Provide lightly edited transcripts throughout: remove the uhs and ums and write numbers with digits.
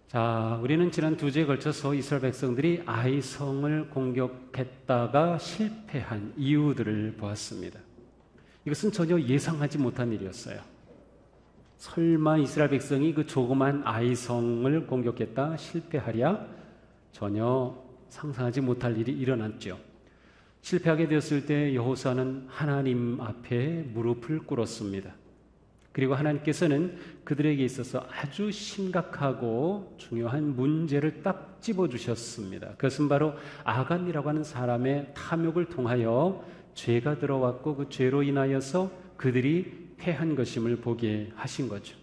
자, 우리는 지난 2주에 걸쳐서 이스라엘 백성들이 아이성을 공격했다가 실패한 이유들을 보았습니다. 이것은 전혀 예상하지 못한 일이었어요. 설마 이스라엘 백성이 그 조그만 아이성을 공격했다 실패하랴? 전혀 상상하지 못할 일이 일어났죠. 실패하게 되었을 때 여호수아는 하나님 앞에 무릎을 꿇었습니다. 그리고 하나님께서는 그들에게 있어서 아주 심각하고 중요한 문제를 딱 집어주셨습니다. 그것은 바로 아간이라고 하는 사람의 탐욕을 통하여 죄가 들어왔고 그 죄로 인하여서 그들이 패한 것임을 보게 하신 거죠.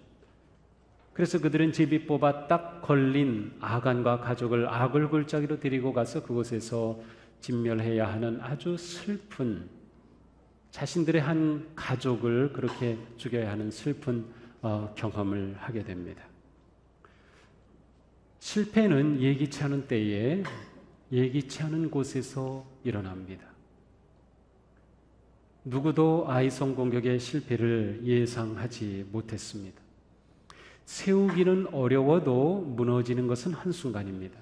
그래서 그들은 제비 뽑아 딱 걸린 아간과 가족을 악을 골짜기로 데리고 가서 그곳에서 진멸해야 하는 아주 슬픈, 자신들의 한 가족을 그렇게 죽여야 하는 슬픈 경험을 하게 됩니다. 실패는 예기치 않은 때에 예기치 않은 곳에서 일어납니다. 누구도 아이성 공격의 실패를 예상하지 못했습니다. 세우기는 어려워도 무너지는 것은 한순간입니다.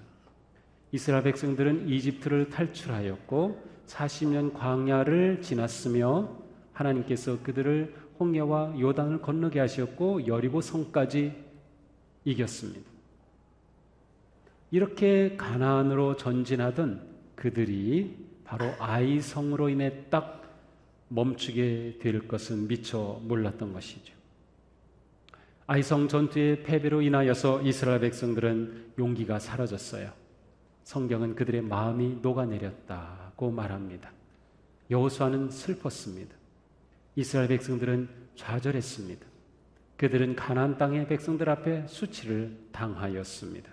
이스라엘 백성들은 이집트를 탈출하였고 40년 광야를 지났으며 하나님께서 그들을 홍해와 요단을 건너게 하셨고 여리고 성까지 이겼습니다. 이렇게 가나안으로 전진하던 그들이 바로 아이성으로 인해 딱 멈추게 될 것은 미처 몰랐던 것이죠. 아이성 전투의 패배로 인하여서 이스라엘 백성들은 용기가 사라졌어요. 성경은 그들의 마음이 녹아내렸다고 말합니다. 여호수아는 슬펐습니다. 이스라엘 백성들은 좌절했습니다. 그들은 가나안 땅의 백성들 앞에 수치를 당하였습니다.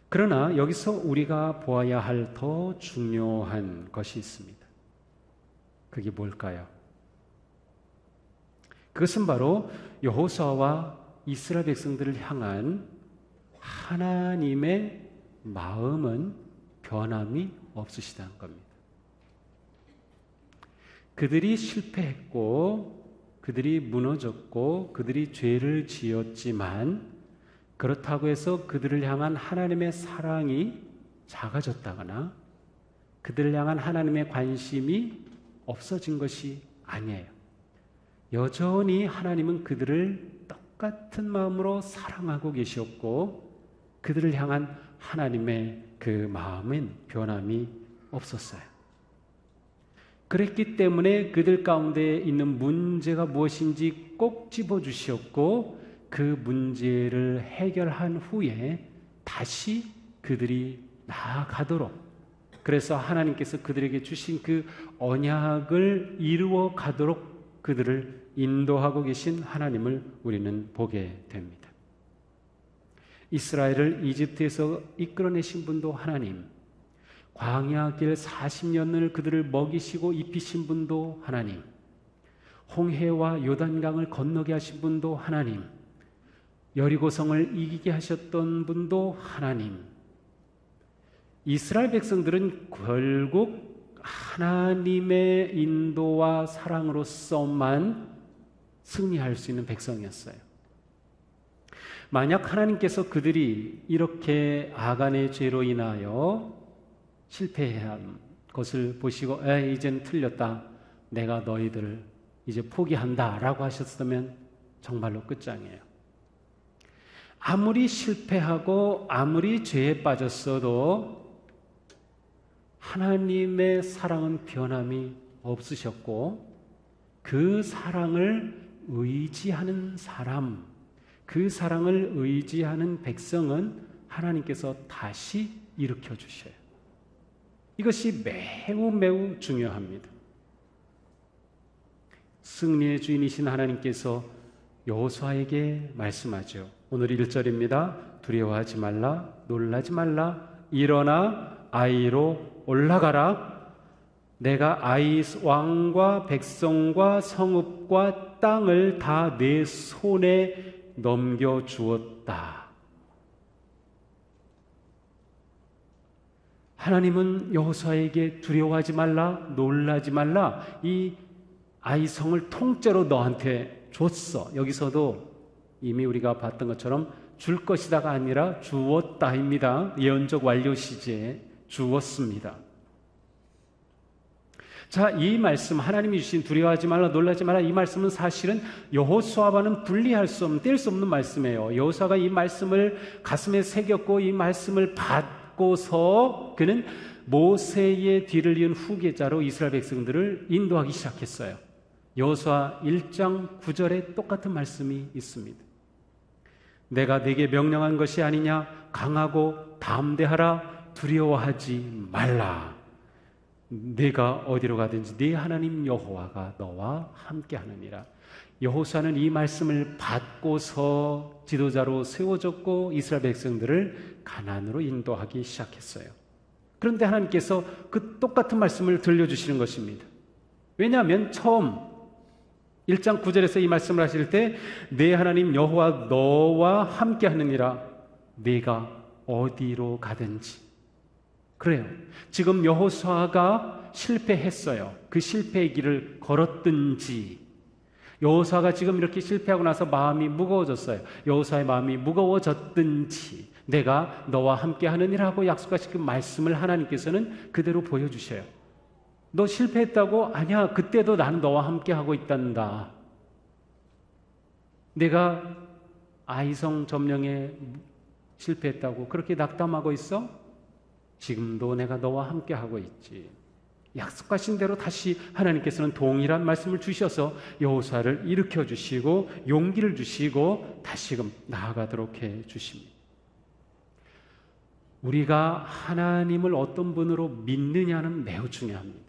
그러나 여기서 우리가 보아야 할 더 중요한 것이 있습니다. 그게 뭘까요? 그것은 바로 여호수아와 이스라엘 백성들을 향한 하나님의 마음은 변함이 없으시다는 겁니다. 그들이 실패했고 그들이 무너졌고 그들이 죄를 지었지만 그렇다고 해서 그들을 향한 하나님의 사랑이 작아졌다거나 그들을 향한 하나님의 관심이 없어진 것이 아니에요. 여전히 하나님은 그들을 똑같은 마음으로 사랑하고 계셨고 그들을 향한 하나님의 그 마음은 변함이 없었어요. 그랬기 때문에 그들 가운데 있는 문제가 무엇인지 꼭 집어주셨고 그 문제를 해결한 후에 다시 그들이 나아가도록, 그래서 하나님께서 그들에게 주신 그 언약을 이루어 가도록 그들을 인도하고 계신 하나님을 우리는 보게 됩니다. 이스라엘을 이집트에서 이끌어내신 분도 하나님, 광야길 40년을 그들을 먹이시고 입히신 분도 하나님, 홍해와 요단강을 건너게 하신 분도 하나님, 여리고성을 이기게 하셨던 분도 하나님. 이스라엘 백성들은 결국 하나님의 인도와 사랑으로서만 승리할 수 있는 백성이었어요. 만약 하나님께서 그들이 이렇게 아간의 죄로 인하여 실패한 것을 보시고 이제는 틀렸다, 내가 너희들을 이제 포기한다 라고 하셨으면 정말로 끝장이에요. 아무리 실패하고 아무리 죄에 빠졌어도 하나님의 사랑은 변함이 없으셨고 그 사랑을 의지하는 사람, 그 사랑을 의지하는 백성은 하나님께서 다시 일으켜 주셔요. 이것이 매우 매우 중요합니다. 승리의 주인이신 하나님께서 여호수아에게 말씀하죠. 오늘 1절입니다. 두려워하지 말라, 놀라지 말라, 일어나 아이로 올라가라. 내가 아이 왕과 백성과 성읍과 땅을 다 내 손에 넘겨주었다. 하나님은 여호수아에게 두려워하지 말라, 놀라지 말라, 이 아이성을 통째로 너한테 줬어. 여기서도 이미 우리가 봤던 것처럼 줄 것이다가 아니라 주었다입니다. 예언적 완료 시제에 주었습니다. 자, 이 말씀, 하나님이 주신 두려워하지 말라 놀라지 마라, 이 말씀은 사실은 여호수아와는 분리할 수 없는, 뗄 수 없는 말씀이에요. 여호수아가 이 말씀을 가슴에 새겼고 이 말씀을 받고서 그는 모세의 뒤를 이은 후계자로 이스라엘 백성들을 인도하기 시작했어요. 여호수아 1장 9절에 똑같은 말씀이 있습니다. 내가 네게 명령한 것이 아니냐, 강하고 담대하라, 두려워하지 말라. 네가 어디로 가든지 네 하나님 여호와가 너와 함께 하느니라. 여호수아는 이 말씀을 받고서 지도자로 세워졌고 이스라엘 백성들을 가나안으로 인도하기 시작했어요. 그런데 하나님께서 그 똑같은 말씀을 들려주시는 것입니다. 왜냐하면 처음 1장 9절에서 이 말씀을 하실 때 내 하나님 여호와 너와 함께 하느니라, 네가 어디로 가든지. 그래요. 지금 여호수아가 실패했어요. 그 실패의 길을 걸었든지, 여호수아가 지금 이렇게 실패하고 나서 마음이 무거워졌어요. 여호수아의 마음이 무거워졌든지 내가 너와 함께 하느니라 하고 약속하신 그 말씀을 하나님께서는 그대로 보여주셔요. 너 실패했다고? 아니야, 그때도 나는 너와 함께 하고 있단다. 내가 아이성 점령에 실패했다고 그렇게 낙담하고 있어? 지금도 내가 너와 함께 하고 있지. 약속하신 대로 다시 하나님께서는 동일한 말씀을 주셔서 여호수아를 일으켜 주시고 용기를 주시고 다시금 나아가도록 해 주십니다. 우리가 하나님을 어떤 분으로 믿느냐는 매우 중요합니다.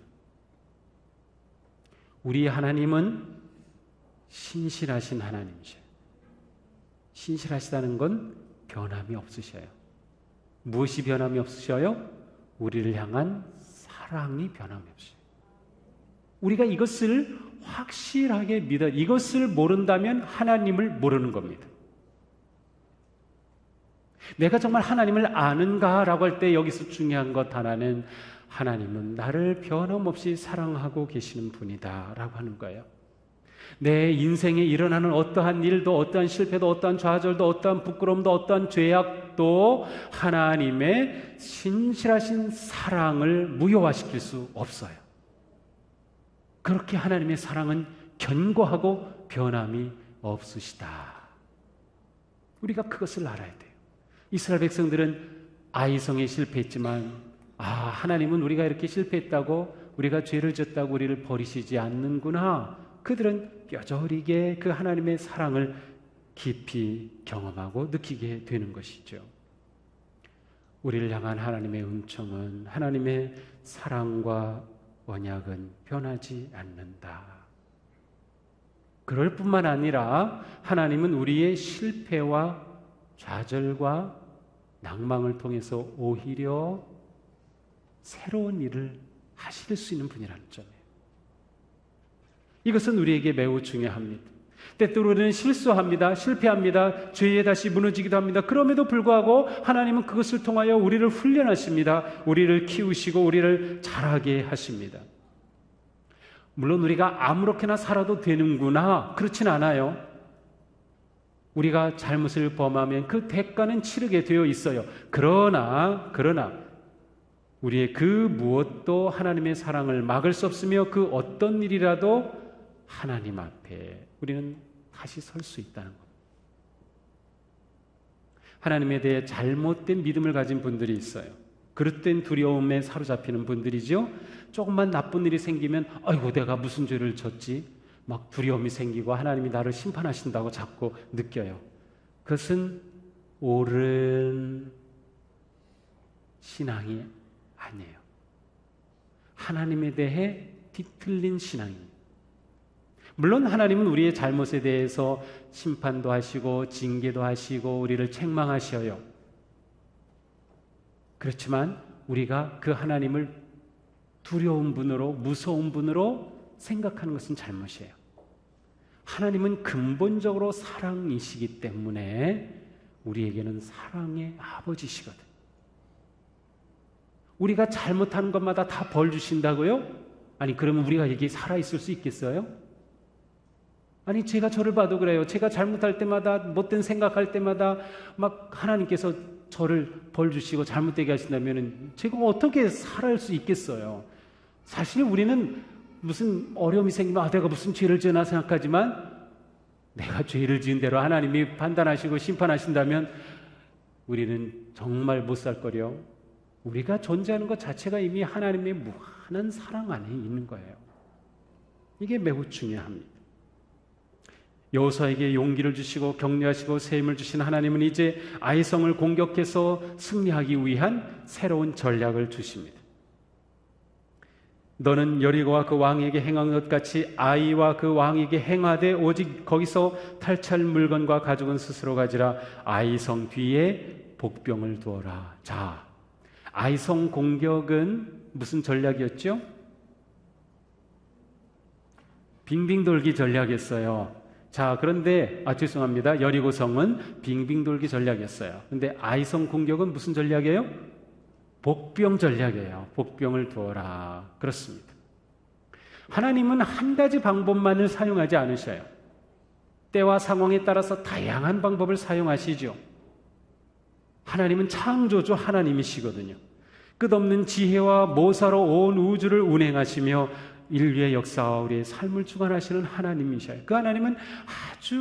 우리 하나님은 신실하신 하나님이셔요. 신실하시다는 건 변함이 없으셔요. 무엇이 변함이 없으셔요? 우리를 향한 사랑이 변함이 없어요. 우리가 이것을 확실하게 믿어, 이것을 모른다면 하나님을 모르는 겁니다. 내가 정말 하나님을 아는가라고 할 때 여기서 중요한 것 하나는 하나님은 나를 변함없이 사랑하고 계시는 분이다 라고 하는 거예요. 내 인생에 일어나는 어떠한 일도, 어떠한 실패도, 어떠한 좌절도, 어떠한 부끄러움도, 어떠한 죄악도 하나님의 신실하신 사랑을 무효화시킬 수 없어요. 그렇게 하나님의 사랑은 견고하고 변함이 없으시다. 우리가 그것을 알아야 돼요. 이스라엘 백성들은 아이성에 실패했지만 하나님은 우리가 이렇게 실패했다고, 우리가 죄를 졌다고 우리를 버리시지 않는구나. 그들은 뼈저리게 그 하나님의 사랑을 깊이 경험하고 느끼게 되는 것이죠. 우리를 향한 하나님의 은총은, 하나님의 사랑과 언약은 변하지 않는다. 그럴 뿐만 아니라 하나님은 우리의 실패와 좌절과 낭망을 통해서 오히려 새로운 일을 하실 수 있는 분이라는 점이에요. 이것은 우리에게 매우 중요합니다. 때때로는 실수합니다. 실패합니다. 죄에 다시 무너지기도 합니다. 그럼에도 불구하고 하나님은 그것을 통하여 우리를 훈련하십니다. 우리를 키우시고 우리를 자라게 하십니다. 물론 우리가 아무렇게나 살아도 되는구나, 그렇진 않아요. 우리가 잘못을 범하면 그 대가는 치르게 되어 있어요. 그러나 우리의 그 무엇도 하나님의 사랑을 막을 수 없으며 그 어떤 일이라도 하나님 앞에 우리는 다시 설 수 있다는 것. 하나님에 대해 잘못된 믿음을 가진 분들이 있어요. 그릇된 두려움에 사로잡히는 분들이죠. 조금만 나쁜 일이 생기면 아이고 내가 무슨 죄를 졌지? 막 두려움이 생기고 하나님이 나를 심판하신다고 자꾸 느껴요. 그것은 옳은 신앙이 아니에요. 하나님에 대해 뒤틀린 신앙입니다. 물론 하나님은 우리의 잘못에 대해서 심판도 하시고 징계도 하시고 우리를 책망하셔요. 그렇지만 우리가 그 하나님을 두려운 분으로, 무서운 분으로 생각하는 것은 잘못이에요. 하나님은 근본적으로 사랑이시기 때문에 우리에게는 사랑의 아버지시거든. 우리가 잘못하는 것마다 다 벌 주신다고요? 아니 그러면 우리가 여기 살아있을 수 있겠어요? 아니 제가 저를 봐도 그래요. 제가 잘못할 때마다 못된 생각할 때마다 막 하나님께서 저를 벌 주시고 잘못되게 하신다면 제가 어떻게 살아갈 수 있겠어요? 사실 우리는 무슨 어려움이 생기면 내가 무슨 죄를 지었나 생각하지만 내가 죄를 지은 대로 하나님이 판단하시고 심판하신다면 우리는 정말 못 살 거려. 우리가 존재하는 것 자체가 이미 하나님의 무한한 사랑 안에 있는 거예요. 이게 매우 중요합니다. 여호수아에게 용기를 주시고 격려하시고 새 힘을 주신 하나님은 이제 아이성을 공격해서 승리하기 위한 새로운 전략을 주십니다. 너는 여리고와 그 왕에게 행한 것 같이 아이와 그 왕에게 행하되 오직 거기서 탈취할 물건과 가죽은 스스로 가지라. 아이성 뒤에 복병을 두어라. 자, 아이성 공격은 무슨 전략이었죠? 빙빙 돌기 전략이었어요. 자, 그런데 죄송합니다. 여리고성은 빙빙 돌기 전략이었어요. 근데 아이성 공격은 무슨 전략이에요? 복병 전략이에요. 복병을 두어라. 그렇습니다. 하나님은 한 가지 방법만을 사용하지 않으셔요. 때와 상황에 따라서 다양한 방법을 사용하시죠. 하나님은 창조주 하나님이시거든요. 끝없는 지혜와 모사로 온 우주를 운행하시며 인류의 역사와 우리의 삶을 주관하시는 하나님이셔요. 그 하나님은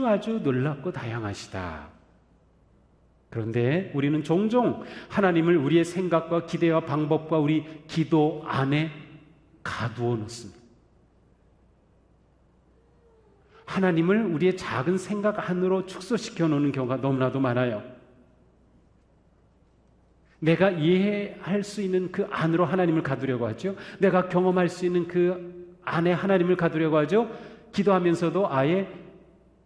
아주 놀랍고 다양하시다. 그런데 우리는 종종 하나님을 우리의 생각과 기대와 방법과 우리 기도 안에 가두어 놓습니다. 하나님을 우리의 작은 생각 안으로 축소시켜 놓는 경우가 너무나도 많아요. 내가 이해할 수 있는 그 안으로 하나님을 가두려고 하죠. 내가 경험할 수 있는 그 안에 하나님을 가두려고 하죠. 기도하면서도 아예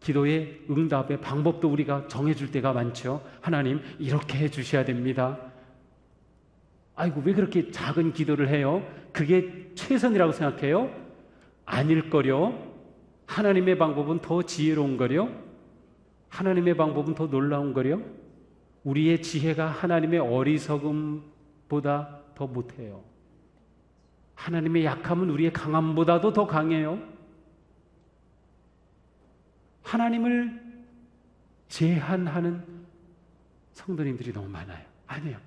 기도의 응답의 방법도 우리가 정해줄 때가 많죠. 하나님 이렇게 해주셔야 됩니다. 아이고 왜 그렇게 작은 기도를 해요? 그게 최선이라고 생각해요? 아닐 거려. 하나님의 방법은 더 지혜로운 거려. 하나님의 방법은 더 놀라운 거려. 우리의 지혜가 하나님의 어리석음보다 더 못해요. 하나님의 약함은 우리의 강함보다도 더 강해요. 하나님을 제한하는 성도님들이 너무 많아요. 아니에요.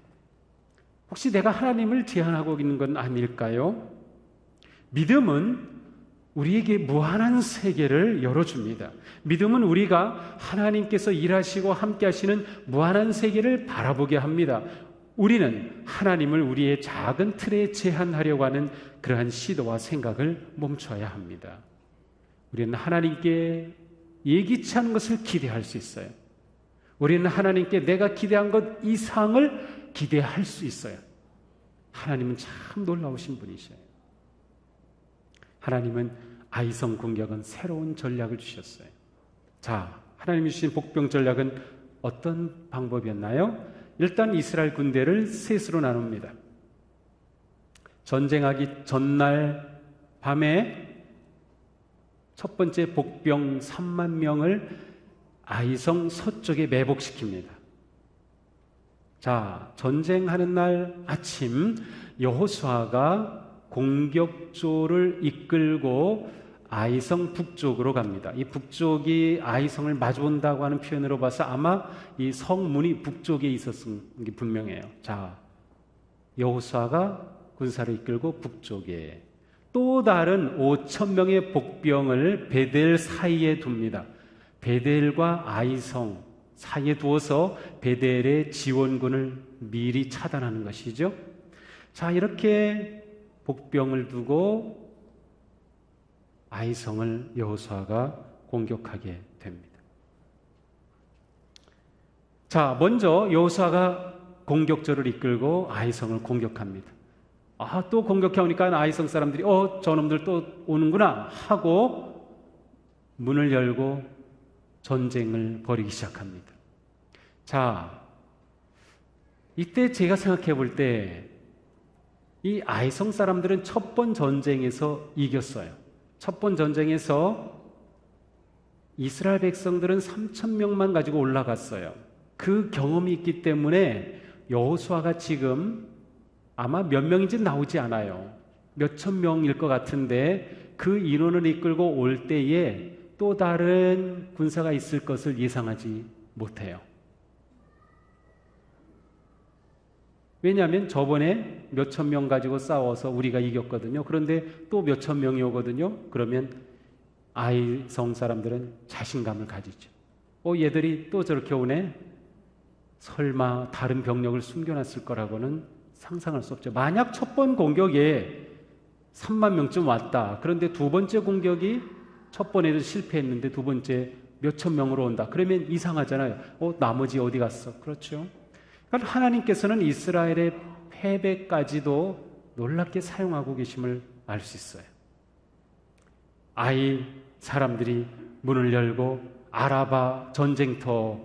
혹시 내가 하나님을 제한하고 있는 건 아닐까요? 믿음은 우리에게 무한한 세계를 열어줍니다. 믿음은 우리가 하나님께서 일하시고 함께 하시는 무한한 세계를 바라보게 합니다. 우리는 하나님을 우리의 작은 틀에 제한하려고 하는 그러한 시도와 생각을 멈춰야 합니다. 우리는 하나님께 예기치 않은 것을 기대할 수 있어요. 우리는 하나님께 내가 기대한 것 이상을 기대할 수 있어요. 하나님은 참 놀라우신 분이셔요. 하나님은 아이성 공격은 새로운 전략을 주셨어요. 자, 하나님이 주신 복병 전략은 어떤 방법이었나요? 일단 이스라엘 군대를 셋으로 나눕니다. 전쟁하기 전날 밤에 첫 번째 복병 3만 명을 아이성 서쪽에 매복시킵니다. 자, 전쟁하는 날 아침 여호수아가 공격조를 이끌고 아이성 북쪽으로 갑니다. 이 북쪽이 아이성을 마주온다고 하는 표현으로 봐서 아마 이 성문이 북쪽에 있었은 게 분명해요. 자, 여호수아가 군사를 이끌고 북쪽에 또 다른 5,000명의 복병을 베델 사이에 둡니다. 베델과 아이성 사이에 두어서 베델의 지원군을 미리 차단하는 것이죠. 자, 이렇게 복병을 두고 아이성을 여호수아가 공격하게 됩니다. 자, 먼저 여호수아가 공격조를 이끌고 아이성을 공격합니다. 또 공격해오니까 아이성 사람들이 저놈들 또 오는구나 하고 문을 열고 전쟁을 벌이기 시작합니다. 자, 이때 제가 생각해 볼 때 이 아이성 사람들은 첫 번 전쟁에서 이겼어요. 첫 번 전쟁에서 이스라엘 백성들은 3,000명만 가지고 올라갔어요. 그 경험이 있기 때문에 여호수아가 지금 아마 몇 명인지 나오지 않아요. 몇천 명일 것 같은데 그 인원을 이끌고 올 때에 또 다른 군사가 있을 것을 예상하지 못해요. 왜냐하면 저번에 몇천 명 가지고 싸워서 우리가 이겼거든요. 그런데 또 몇천 명이 오거든요. 그러면 아이성 사람들은 자신감을 가지죠. 얘들이 또 저렇게 오네? 설마 다른 병력을 숨겨놨을 거라고는 상상할 수 없죠. 만약 첫 번 공격에 3만 명쯤 왔다. 그런데 두 번째 공격이 첫 번에도 실패했는데 두 번째 몇천 명으로 온다. 그러면 이상하잖아요. 나머지 어디 갔어? 그렇죠. 그러니까 하나님께서는 이스라엘의 패배까지도 놀랍게 사용하고 계심을 알 수 있어요. 아이 사람들이 문을 열고 아라바 전쟁터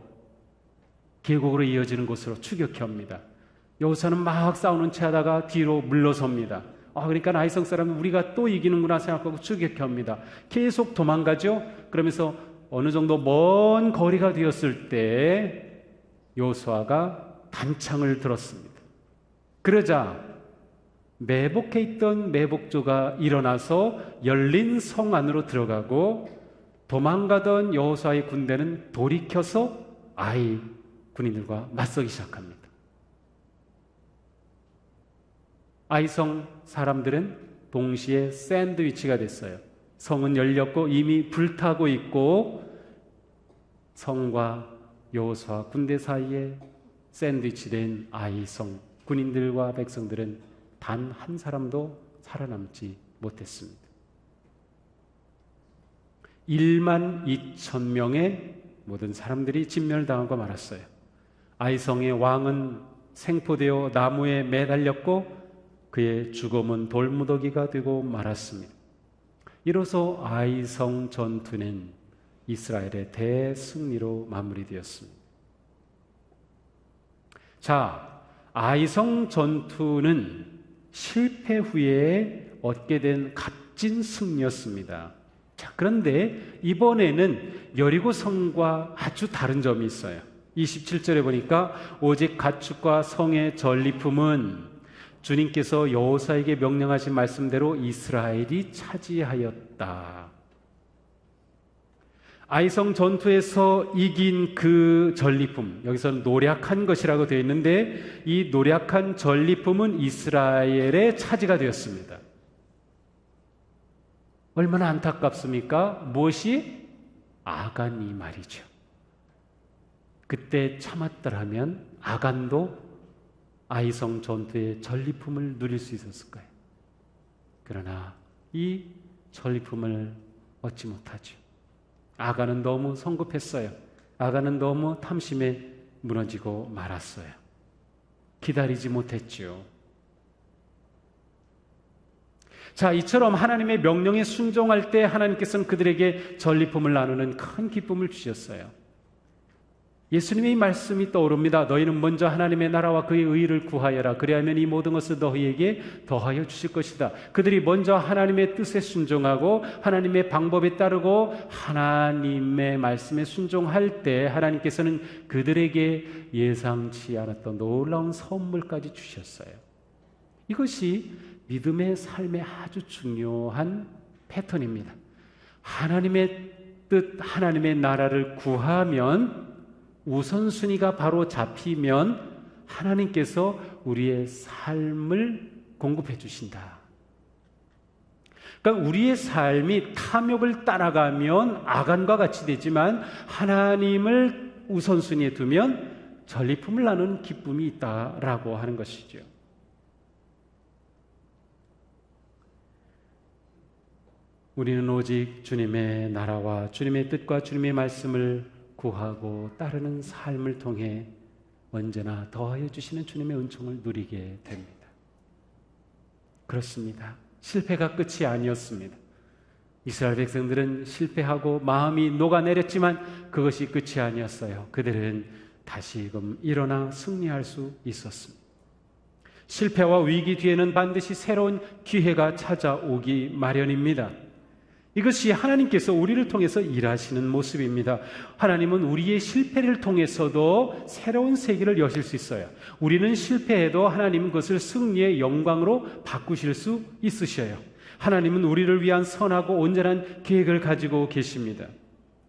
계곡으로 이어지는 곳으로 추격해 옵니다. 여호수아는 막 싸우는 채 하다가 뒤로 물러섭니다. 그러니까 아이성 사람은 우리가 또 이기는구나 생각하고 추격해 옵니다. 계속 도망가죠. 그러면서 어느 정도 먼 거리가 되었을 때 여호수아가 단창을 들었습니다. 그러자 매복해 있던 매복조가 일어나서 열린 성 안으로 들어가고 도망가던 여호수아의 군대는 돌이켜서 아이 군인들과 맞서기 시작합니다. 아이성 사람들은 동시에 샌드위치가 됐어요. 성은 열렸고 이미 불타고 있고 성과 여호수아 군대 사이에 샌드위치 된 아이성 군인들과 백성들은 단 한 사람도 살아남지 못했습니다. 1만 2천 명의 모든 사람들이 진멸당하고 말았어요. 아이성의 왕은 생포되어 나무에 매달렸고 그의 죽음은 돌무더기가 되고 말았습니다. 이로써 아이성 전투는 이스라엘의 대승리로 마무리되었습니다. 자, 아이성 전투는 실패 후에 얻게 된 값진 승리였습니다. 자, 그런데 이번에는 여리고 성과 아주 다른 점이 있어요. 27절에 보니까 오직 가축과 성의 전리품은 주님께서 여호수아에게 명령하신 말씀대로 이스라엘이 차지하였다. 아이성 전투에서 이긴 그 전리품, 여기서는 노략한 것이라고 되어 있는데 이 노략한 전리품은 이스라엘의 차지가 되었습니다. 얼마나 안타깝습니까? 무엇이? 아간이 말이죠. 그때 참았더라면 아간도 아이성 전투의 전리품을 누릴 수 있었을 거예요. 그러나 이 전리품을 얻지 못하죠. 아간은 너무 성급했어요. 아간은 너무 탐심에 무너지고 말았어요. 기다리지 못했죠. 자, 이처럼 하나님의 명령에 순종할 때 하나님께서는 그들에게 전리품을 나누는 큰 기쁨을 주셨어요. 예수님의 이 말씀이 떠오릅니다. 너희는 먼저 하나님의 나라와 그의 의를 구하여라. 그리하면 이 모든 것을 너희에게 더하여 주실 것이다. 그들이 먼저 하나님의 뜻에 순종하고 하나님의 방법에 따르고 하나님의 말씀에 순종할 때 하나님께서는 그들에게 예상치 않았던 놀라운 선물까지 주셨어요. 이것이 믿음의 삶의 아주 중요한 패턴입니다. 하나님의 뜻, 하나님의 나라를 구하면 우선순위가 바로 잡히면 하나님께서 우리의 삶을 공급해 주신다. 그러니까 우리의 삶이 탐욕을 따라가면 아간과 같이 되지만 하나님을 우선순위에 두면 전리품을 나누는 기쁨이 있다라고 하는 것이죠. 우리는 오직 주님의 나라와 주님의 뜻과 주님의 말씀을 구하고 따르는 삶을 통해 언제나 더하여 주시는 주님의 은총을 누리게 됩니다. 그렇습니다. 실패가 끝이 아니었습니다. 이스라엘 백성들은 실패하고 마음이 녹아내렸지만 그것이 끝이 아니었어요. 그들은 다시금 일어나 승리할 수 있었습니다. 실패와 위기 뒤에는 반드시 새로운 기회가 찾아오기 마련입니다. 이것이 하나님께서 우리를 통해서 일하시는 모습입니다. 하나님은 우리의 실패를 통해서도 새로운 세계를 여실 수 있어요. 우리는 실패해도 하나님은 그것을 승리의 영광으로 바꾸실 수 있으셔요. 하나님은 우리를 위한 선하고 온전한 계획을 가지고 계십니다.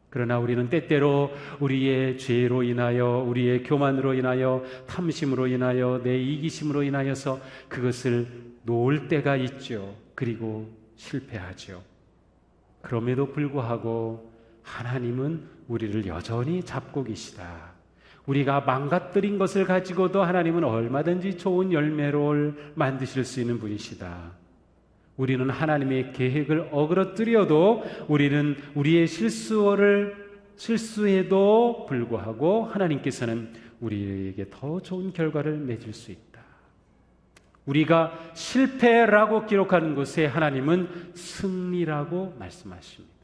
그러나 우리는 때때로 우리의 죄로 인하여, 우리의 교만으로 인하여, 탐심으로 인하여, 내 이기심으로 인하여서 그것을 놓을 때가 있죠. 그리고 실패하죠. 그럼에도 불구하고 하나님은 우리를 여전히 잡고 계시다. 우리가 망가뜨린 것을 가지고도 하나님은 얼마든지 좋은 열매를 만드실 수 있는 분이시다. 우리는 하나님의 계획을 어그러뜨려도 우리는 우리의 실수에도 불구하고 하나님께서는 우리에게 더 좋은 결과를 맺을 수 있다. 우리가 실패라고 기록하는 곳에 하나님은 승리라고 말씀하십니다.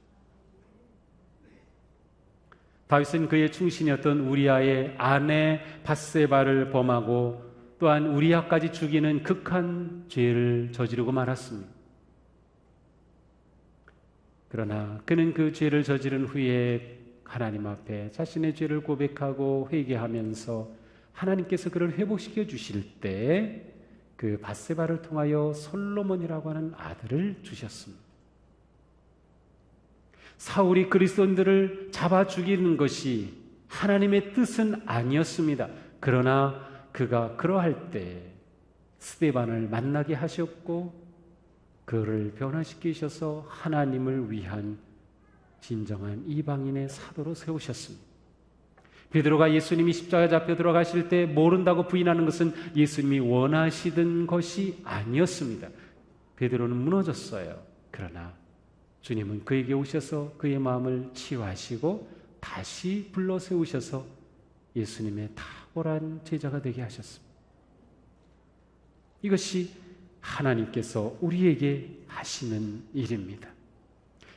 다윗은 그의 충신이었던 우리아의 아내 밧세바를 범하고 또한 우리아까지 죽이는 극한 죄를 저지르고 말았습니다. 그러나 그는 그 죄를 저지른 후에 하나님 앞에 자신의 죄를 고백하고 회개하면서 하나님께서 그를 회복시켜 주실 때 그 밧세바를 통하여 솔로몬이라고 하는 아들을 주셨습니다. 사울이 그리스도인들을 잡아 죽이는 것이 하나님의 뜻은 아니었습니다. 그러나 그가 그러할 때 스데반을 만나게 하셨고 그를 변화시키셔서 하나님을 위한 진정한 이방인의 사도로 세우셨습니다. 베드로가 예수님이 십자가에 잡혀 들어가실 때 모른다고 부인하는 것은 예수님이 원하시던 것이 아니었습니다. 베드로는 무너졌어요. 그러나 주님은 그에게 오셔서 그의 마음을 치유하시고 다시 불러 세우셔서 예수님의 탁월한 제자가 되게 하셨습니다. 이것이 하나님께서 우리에게 하시는 일입니다.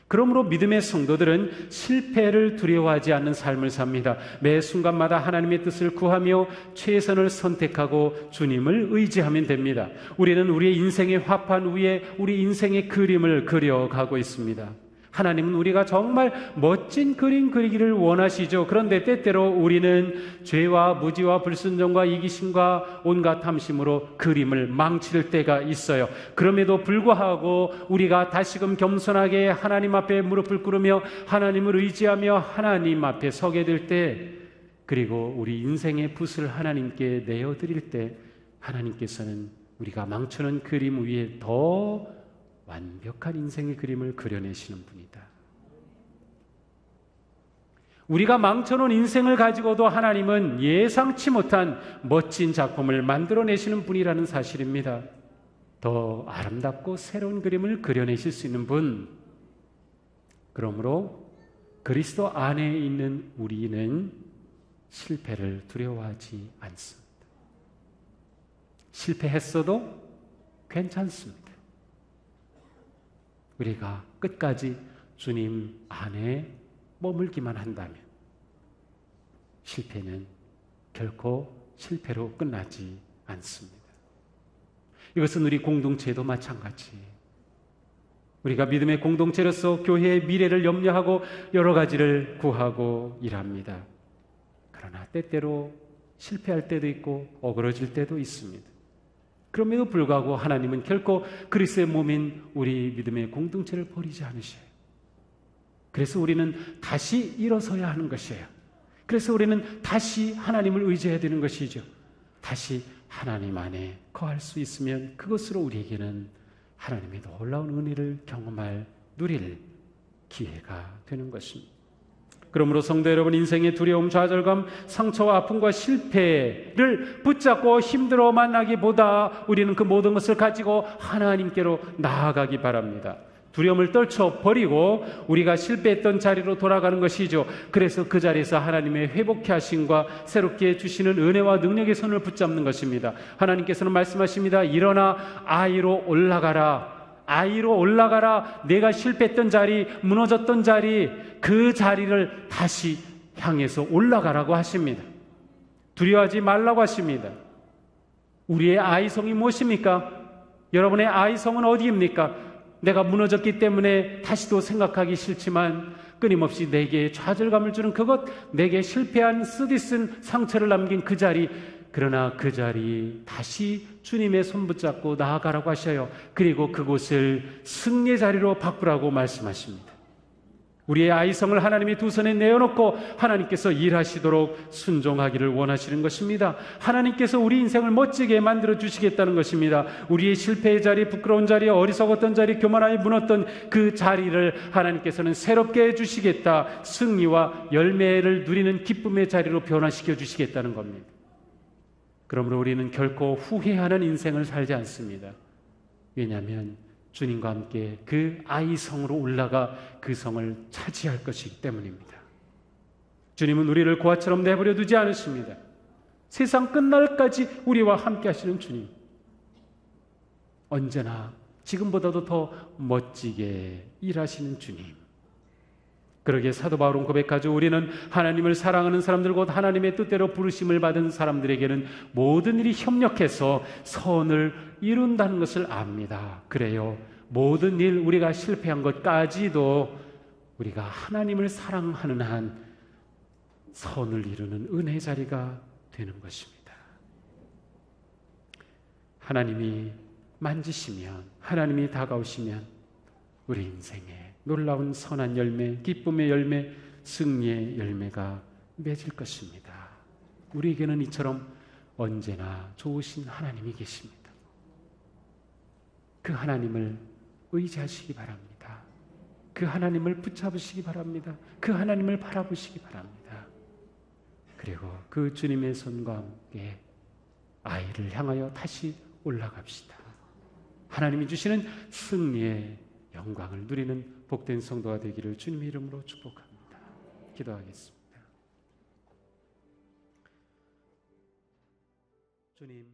그러므로 믿음의 성도들은 실패를 두려워하지 않는 삶을 삽니다. 매 순간마다 하나님의 뜻을 구하며 최선을 선택하고 주님을 의지하면 됩니다. 우리는 우리의 인생의 화판 위에 우리 인생의 그림을 그려가고 있습니다. 하나님은 우리가 정말 멋진 그림 그리기를 원하시죠. 그런데 때때로 우리는 죄와 무지와 불순종과 이기심과 온갖 탐심으로 그림을 망칠 때가 있어요. 그럼에도 불구하고 우리가 다시금 겸손하게 하나님 앞에 무릎을 꿇으며 하나님을 의지하며 하나님 앞에 서게 될 때, 그리고 우리 인생의 붓을 하나님께 내어드릴 때 하나님께서는 우리가 망쳐놓은 그림 위에 더 완벽한 인생의 그림을 그려내시는 분이다. 우리가 망쳐놓은 인생을 가지고도 하나님은 예상치 못한 멋진 작품을 만들어내시는 분이라는 사실입니다. 더 아름답고 새로운 그림을 그려내실 수 있는 분. 그러므로 그리스도 안에 있는 우리는 실패를 두려워하지 않습니다. 실패했어도 괜찮습니다. 우리가 끝까지 주님 안에 머물기만 한다면 실패는 결코 실패로 끝나지 않습니다. 이것은 우리 공동체도 마찬가지. 우리가 믿음의 공동체로서 교회의 미래를 염려하고 여러 가지를 구하고 일합니다. 그러나 때때로 실패할 때도 있고 어그러질 때도 있습니다. 그럼에도 불구하고 하나님은 결코 그리스도의 몸인 우리 믿음의 공동체를 버리지 않으셔요. 그래서 우리는 다시 일어서야 하는 것이에요. 그래서 우리는 다시 하나님을 의지해야 되는 것이죠. 다시 하나님 안에 거할 수 있으면 그것으로 우리에게는 하나님의 놀라운 은혜를 누릴 기회가 되는 것입니다. 그러므로 성도 여러분, 인생의 두려움, 좌절감, 상처와 아픔과 실패를 붙잡고 힘들어 만나기보다 우리는 그 모든 것을 가지고 하나님께로 나아가기 바랍니다. 두려움을 떨쳐버리고 우리가 실패했던 자리로 돌아가는 것이죠. 그래서 그 자리에서 하나님의 회복케 하심과 새롭게 주시는 은혜와 능력의 손을 붙잡는 것입니다. 하나님께서는 말씀하십니다. 일어나 아이로 올라가라. 아이로 올라가라. 내가 실패했던 자리, 무너졌던 자리, 그 자리를 다시 향해서 올라가라고 하십니다. 두려워하지 말라고 하십니다. 우리의 아이성이 무엇입니까? 여러분의 아이성은 어디입니까? 내가 무너졌기 때문에 다시도 생각하기 싫지만 끊임없이 내게 좌절감을 주는 그것, 내게 실패한 쓰디쓴 상처를 남긴 그 자리, 그러나 그 자리 다시 주님의 손 붙잡고 나아가라고 하셔요. 그리고 그곳을 승리의 자리로 바꾸라고 말씀하십니다. 우리의 아이성을 하나님의 두 손에 내어놓고 하나님께서 일하시도록 순종하기를 원하시는 것입니다. 하나님께서 우리 인생을 멋지게 만들어 주시겠다는 것입니다. 우리의 실패의 자리, 부끄러운 자리, 어리석었던 자리, 교만하게 무너졌던 그 자리를 하나님께서는 새롭게 해주시겠다, 승리와 열매를 누리는 기쁨의 자리로 변화시켜 주시겠다는 겁니다. 그러므로 우리는 결코 후회하는 인생을 살지 않습니다. 왜냐하면 주님과 함께 그 아이성으로 올라가 그 성을 차지할 것이기 때문입니다. 주님은 우리를 고아처럼 내버려 두지 않으십니다. 세상 끝날까지 우리와 함께 하시는 주님, 언제나 지금보다도 더 멋지게 일하시는 주님. 그러기에 사도 바울은 고백하죠. 우리는 하나님을 사랑하는 사람들, 곧 하나님의 뜻대로 부르심을 받은 사람들에게는 모든 일이 협력해서 선을 이룬다는 것을 압니다. 그래요, 모든 일, 우리가 실패한 것까지도 우리가 하나님을 사랑하는 한 선을 이루는 은혜 자리가 되는 것입니다. 하나님이 만지시면, 하나님이 다가오시면 우리 인생에 놀라운 선한 열매, 기쁨의 열매, 승리의 열매가 맺을 것입니다. 우리에게는 이처럼 언제나 좋으신 하나님이 계십니다. 그 하나님을 의지하시기 바랍니다. 그 하나님을 붙잡으시기 바랍니다. 그 하나님을 바라보시기 바랍니다. 그리고 그 주님의 손과 함께 아이를 향하여 다시 올라갑시다. 하나님이 주시는 승리의 영광을 누리는 복된 성도가 되기를 주님의 이름으로 축복합니다. 기도하겠습니다. 주님,